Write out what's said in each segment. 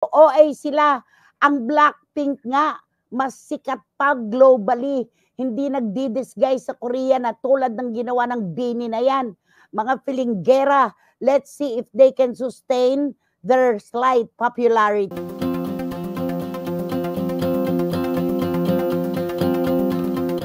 OA sila. Ang Blackpink nga, mas sikat pa globally. Hindi nagdi-disguise sa Korea na tulad ng ginawa ng BINI na yan. Mga filinggera, let's see if they can sustain their slight popularity.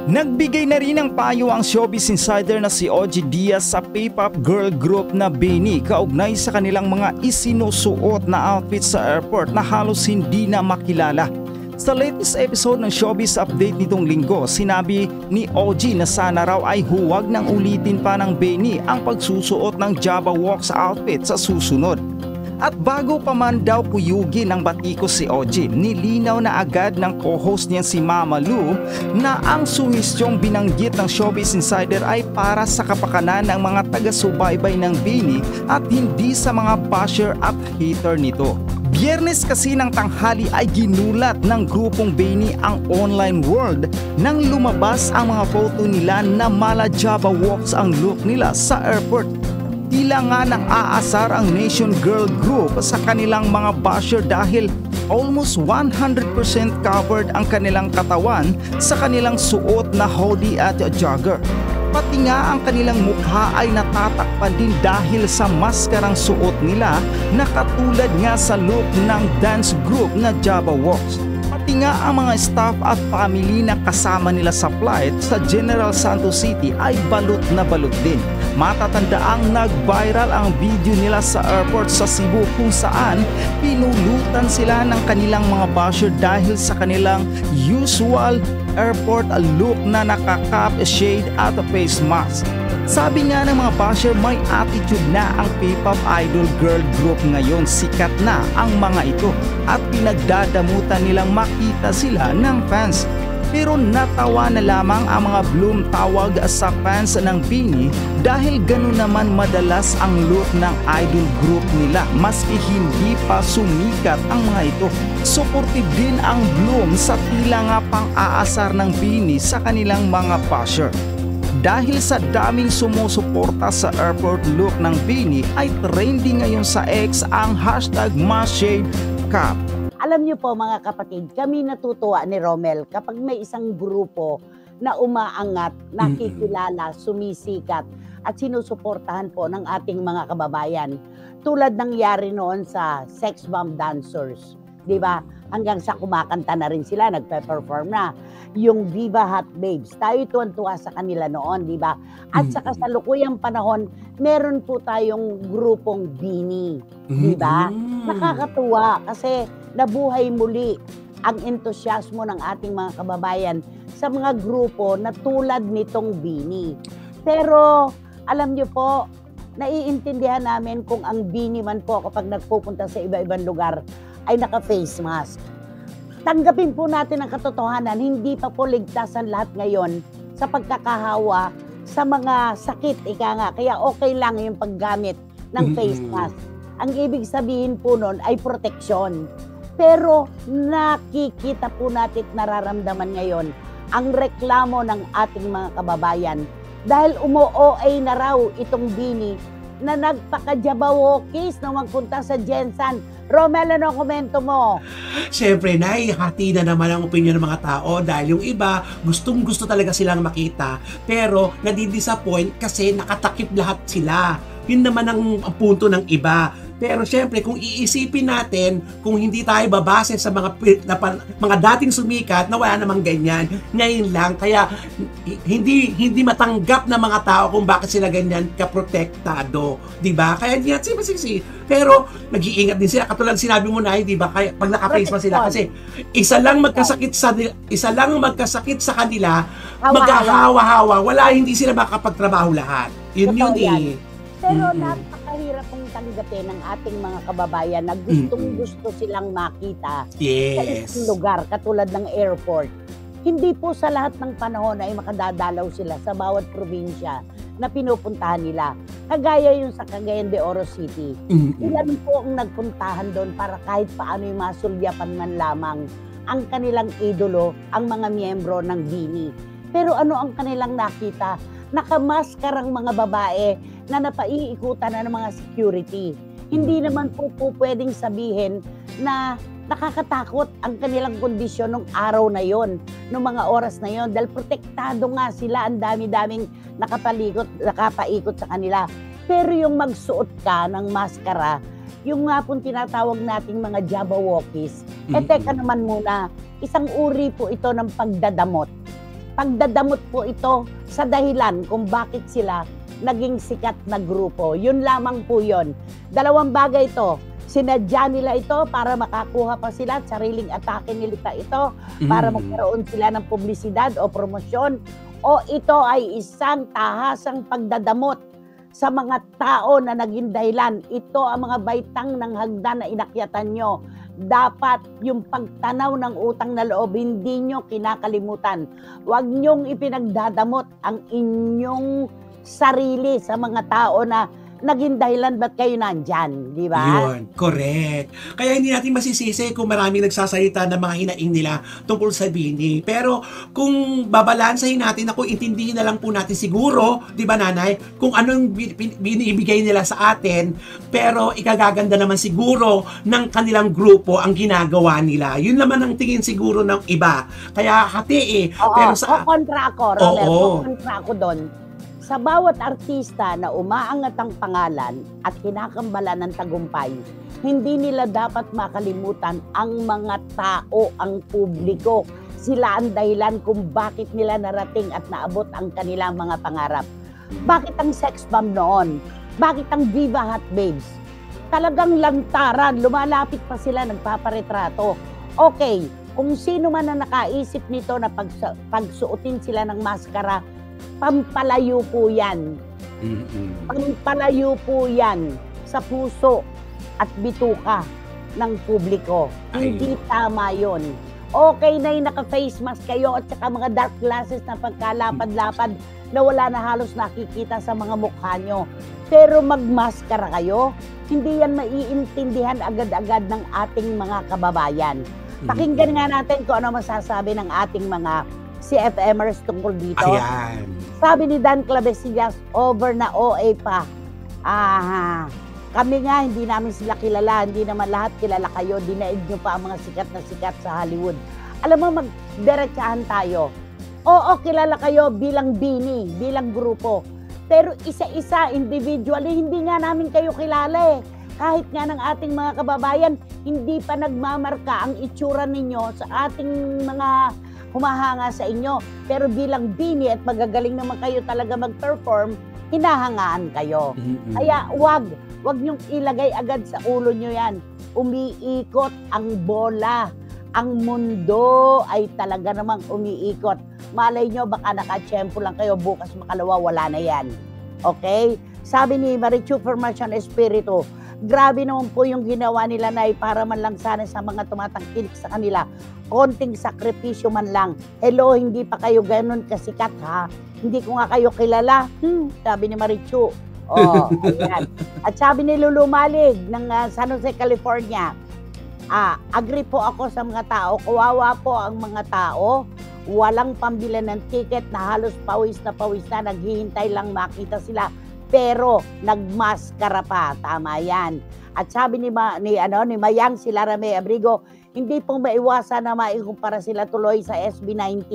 Nagbigay na rin ng payo ang showbiz insider na si OG Diaz sa P-pop girl group na BINI kaugnay sa kanilang mga isinusuot na outfit sa airport na halos hindi na makilala. Sa latest episode ng Showbiz Update nitong linggo, sinabi ni OG na sana raw ay huwag nang ulitin pa ng BINI ang pagsusuot ng Java Walks outfit sa susunod. At bago pa man daw puyugin ng batikos si OG, nilinaw na agad ng co-host niya si Mama Lu na ang suhistyong binanggit ng Showbiz Insider ay para sa kapakanan ng mga taga-subaybay ng BINI at hindi sa mga basher at hater nito. Biyernes kasi ng tanghali ay ginulat ng grupong BINI ang online world nang lumabas ang mga photo nila na mala Java Walks ang look nila sa airport. Tila nga nang aasar ang Nation Girl Group sa kanilang mga basher dahil almost 100% covered ang kanilang katawan sa kanilang suot na hoodie at jogger. Pati nga ang kanilang mukha ay natatakpan din dahil sa maskarang suot nila na katulad nga sa look ng dance group na Java Walks. Pati nga ang mga staff at family na kasama nila sa flight sa General Santos City ay balot na balot din. Matatandaang nag-viral ang video nila sa airport sa Cebu kung saan pinulutan sila ng kanilang mga basher dahil sa kanilang usual airport look na naka-cap, shade at face mask. Sabi nga ng mga basher, may attitude na ang P-pop idol girl group ngayon. Sikat na ang mga ito at pinagdadamutan nilang makita sila ng fans. Pero natawa na lamang ang mga Bloom tawag sa fans ng BINI dahil ganun naman madalas ang look ng idol group nila maski hindi pa sumikat ang mga ito. Supportive din ang Bloom sa tila nga pang-aasar ng BINI sa kanilang mga basher. Dahil sa daming sumusuporta sa airport look ng BINI ay trending ngayon sa X ang hashtag #MusShadeCap. Alam niyo po mga kapatid, kami natutuwa ni Romel kapag may isang grupo na umaangat, nakikilala, sumisikat at sinusuportahan po ng ating mga kababayan. Tulad nangyari noon sa Sex Bomb Dancers, di ba? Hanggang sa kumakanta na rin sila, nagpe-perform na. Yung Viva Hot Babes, tayo tuwan-tuwa sa kanila noon, di ba? At sa kasalukuyang panahon, meron po tayong grupong BINI, di ba? Nakakatuwa kasi nabuhay muli ang entusiasmo ng ating mga kababayan sa mga grupo na tulad nitong BINI. Pero alam niyo po, naiintindihan namin kung ang BINI man po kapag nagpupunta sa iba-ibang lugar ay naka-face mask. Tanggapin po natin ang katotohanan, hindi pa po ligtas ang lahat ngayon sa pagkakahawa sa mga sakit, ika nga. Kaya okay lang yung paggamit ng face mask. Ang ibig sabihin po nun ay proteksyon. Pero nakikita po natin, nararamdaman ngayon ang reklamo ng ating mga kababayan dahil umo-OA na raw itong BINI na nagpaka-jabawokis na magpunta sa Jensan. Romel, ano komento mo? Siyempre, hati na naman ang opinion ng mga tao dahil yung iba, gustong-gusto talaga silang makita. Pero, nadidisappoint kasi nakatakip lahat sila. Yun naman ang punto ng iba. Pero syempre, kung iisipin natin, kung hindi tayo babase sa mga dating sumikat na wala namang ganyan, ngayon lang, kaya hindi matanggap ng mga tao kung bakit sila ganyan kaprotektado, di ba? Kaya hindi natin masiksi. Pero nag-iingat din sila, katulad sinabi mo na, di ba? Kaya pag naka-face mask sila, kasi isa lang magkasakit sa kanila, maghahawa-hawa, wala, hindi sila makapagtrabaho lahat. Yun eh. Pero napakahirap pong tanggapin ng ating mga kababayan na gustong-gusto silang makita sa isang lugar katulad ng airport. Hindi po sa lahat ng panahon ay makadadalaw sila sa bawat probinsya na pinupuntahan nila. Kagaya yung sa Cagayan de Oro City. Ilan po ang nagpuntahan doon para kahit paano yung masulyapan man lamang ang kanilang idolo, ang mga miyembro ng BINI. Pero ano ang kanilang nakita? Nakamaskarang mga babae na napaiikutan na ng mga security. Hindi naman po pwedeng sabihin na nakakatakot ang kanilang kondisyon nung araw na yon, nung mga oras na yon, dahil protektado nga sila, ang dami-daming nakapaikot sa kanila. Pero yung magsuot ka ng maskara, yung nga pong tinatawag nating mga Jabberwockies, teka naman muna, isang uri po ito ng pagdadamot. Pagdadamot po ito sa dahilan kung bakit sila naging sikat na grupo. Yun lamang po yun. Dalawang bagay ito. Sinadya nila ito para makakuha pa sila at sariling atake nila ito para magkaroon sila ng publisidad o promosyon, o ito ay isang tahasang pagdadamot sa mga tao na naging dahilan. Ito ang mga baitang ng hagdan na inakyatan nyo. Dapat yung pagtanaw ng utang na loob, hindi nyo kinakalimutan. Huwag nyong ipinagdadamot ang inyong sarili sa mga tao na naging dahilan ba't kayo nandyan, di ba? Yun, correct. Kaya hindi natin masisisi kung maraming nagsasalita ng mga hinaing nila tungkol sa Bini. Pero kung babalansahin natin, ako intindihin na lang po natin siguro, di ba nanay, kung anong binibigay nila sa atin, pero ikagaganda naman siguro ng kanilang grupo ang ginagawa nila. Yun naman ang tingin siguro ng iba. Kaya hati eh. Oo, Pero sa... kontra ako, Romel. Oo. Kontra ako doon. Sa bawat artista na umaangat ang pangalan at kinakambalan ng tagumpay, hindi nila dapat makalimutan ang mga tao, ang publiko. Sila ang dahilan kung bakit nila narating at naabot ang kanilang mga pangarap. Bakit ang sex bomb noon? Bakit ang Viva Hot Babes? Talagang lantaran, lumalapit pa sila, nagpaparetrato. Okay, kung sino man na nakaisip nito na pagsuotin sila ng maskara, pampalayo po yan. Pampalayo po yan sa puso at bituka ng publiko. Hindi tama yon. Okay na yung naka-face mask kayo at saka mga dark glasses na pagkalapad-lapad na wala na halos nakikita sa mga mukha nyo. Pero magmaskara kayo, hindi yan maiintindihan agad-agad ng ating mga kababayan. Pakinggan nga natin kung ano masasabi ng ating mga CFMers tungkol dito. Ayan. Sabi ni Dan Clavesillas, over na OA pa. Kami nga, hindi namin sila kilala. Hindi naman lahat kilala kayo. Dinaig nyo pa ang mga sikat na sikat sa Hollywood. Alam mo, magdiretsahan tayo. Oo, kilala kayo bilang Bini, bilang grupo. Pero isa-isa, individually, hindi nga namin kayo kilala eh. Kahit nga ng ating mga kababayan, hindi pa nagmamarka ang itsura ninyo sa ating mga humahanga sa inyo. Pero bilang Bini at magagaling naman kayo talaga mag-perform, hinahangaan kayo. Kaya wag niyong ilagay agad sa ulo niyo yan. Umiikot ang bola. Ang mundo ay talaga namang umiikot. Malay nyo, baka nakatsyempo lang kayo, bukas makalawa, wala na yan. Okay? Sabi ni Marichu Formacion Espiritu, grabe naman po yung ginawa nila na para man lang sana sa mga tumatangkilik sa kanila. Konting sakripisyo man lang. Hello, hindi pa kayo ganun kasikat ha. Hindi ko nga kayo kilala. Sabi ni Marichu. Oh, ayan. At sabi ni Lulu Malig ng San Jose, California, agree po ako sa mga tao. Kawawa po ang mga tao. Walang pambili ng ticket na halos pawis na naghihintay lang makita sila. Pero nagmaskara pa. Tama yan. At sabi ni Mayang si Larame Abrigo, hindi pong maiwasan na maikumpara sila tuloy sa SB19.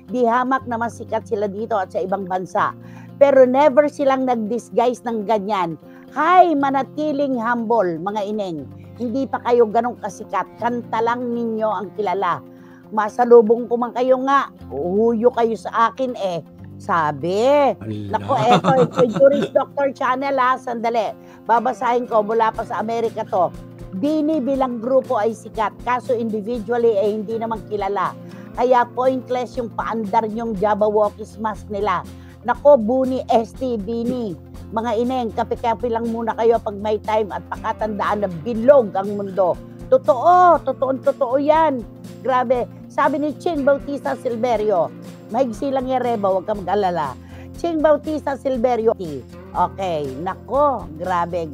Di hamak na masikat sila dito at sa ibang bansa. Pero never silang nag-disguise ng ganyan. Hay, manatiling humble, mga ineng. Hindi pa kayo ganong kasikat. Kanta lang ninyo ang kilala. Masalubong ko man kayo nga. Uhuyo kayo sa akin eh. Sabi. Naku, ito Juris Doctor Channel ha. Sandali. Babasahin ko mula pa sa Amerika to. Bini bilang grupo ay sikat. Kaso individually eh hindi naman kilala. Kaya pointless yung paandar yung Jabberwockies mask nila. Nako, Buni, ST, Bini. Mga ineng, kape-kape lang muna kayo pag may time at pakatandaan na bilog ang mundo. Totoo yan. Grabe. Sabi ni Ching Bautista Silverio, mahigsi lang yan, Reba, huwag ka mag-alala. Ching Bautista Silverio. Okay, nako, grabe.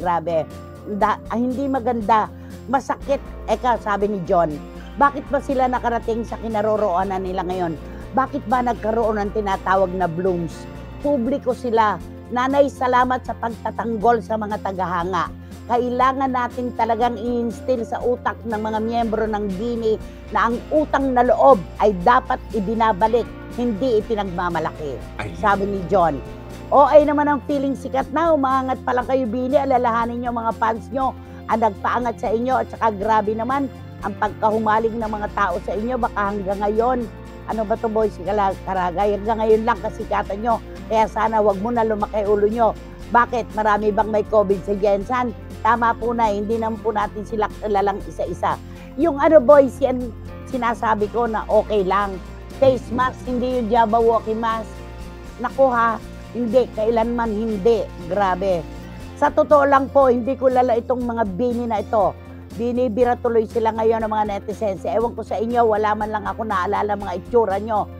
Hindi maganda. Masakit. Eka, sabi ni John, bakit ba sila nakarating sa kinaroroonan nila ngayon? Bakit ba nagkaroon ng tinatawag na blooms? Publiko sila. Nanay, salamat sa pagtatanggol sa mga tagahanga. kailangan natin talagang i-instill sa utak ng mga miyembro ng BINI na ang utang na loob ay dapat ibinabalik, hindi ipinagmamalaki. Ay. Sabi ni John. Okay naman ang feeling sikat na, umaangat pa lang kayo BINI, alalahanin nyo mga fans nyo ang nagpaangat sa inyo at saka grabe naman ang pagkahumaling ng mga tao sa inyo, baka hanggang ngayon, ano ba to boy, si Karagay, hanggang ngayon lang kasikatan nyo, kaya sana wag mo na lumaki ulo nyo. Bakit? Marami bang may COVID sa Jensan? Tama po na, hindi naman po natin sila kilalang isa-isa. Yung ano boys, yan sinasabi ko na okay lang. Face mask, hindi yung Jabberwocky mask. Naku ha, hindi, kailanman hindi. Grabe. Sa totoo lang po, hindi ko lala itong mga BINI na ito. Binibira tuloy sila ngayon ng mga netizens. Ewan ko sa inyo, wala man lang ako naalala mga itsura nyo.